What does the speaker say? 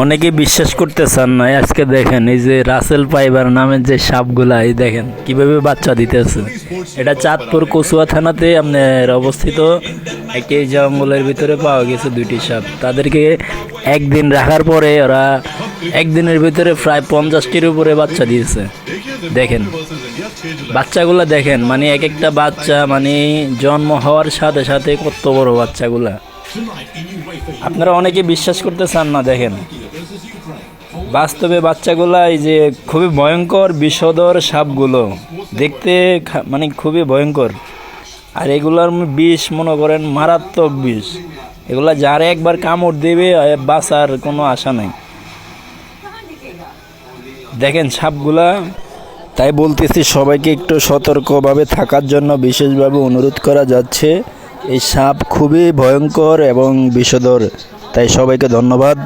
অনেকে বিশ্বাস করতে চান না, আজকে দেখেন এই যে রাসেল ফাইবার নামের যে সাপগুলা, এই দেখেন কিভাবে বাচ্চা দিতেছে। এটা চাঁদপুর কচুয়া থানাতে আপনার অবস্থিত একটি জঙ্গলের ভিতরে পাওয়া গেছে দুইটি সাপ। তাদেরকে একদিন রাখার পরে ওরা একদিনের ভিতরে প্রায় 50টির উপরে বাচ্চা দিয়েছে। দেখেন বাচ্চাগুলা, দেখেন মানে এক একটা বাচ্চা মানে জন্ম হওয়ার সাথে সাথে কত বড় বাচ্চাগুলা। আপনারা অনেকে বিশ্বাস করতে চান না, দেখেন বাস্তবে বাচ্চাগুলা এই যে খুবই ভয়ঙ্কর বিষধর সাপগুলো দেখতে মানে খুবই ভয়ঙ্কর। আর এগুলার বিষ মনে করেন মারাত্মক বিষ, এগুলা যারা একবার কামড় দেবে বাঁচার কোনো আশা নাই। দেখেন সাপগুলা, তাই বলতেছি সবাইকে একটু সতর্কভাবে থাকার জন্য বিশেষভাবে অনুরোধ করা যাচ্ছে। এই সাপ খুবই ভয়ঙ্কর এবং বিষধর, তাই সবাইকে ধন্যবাদ।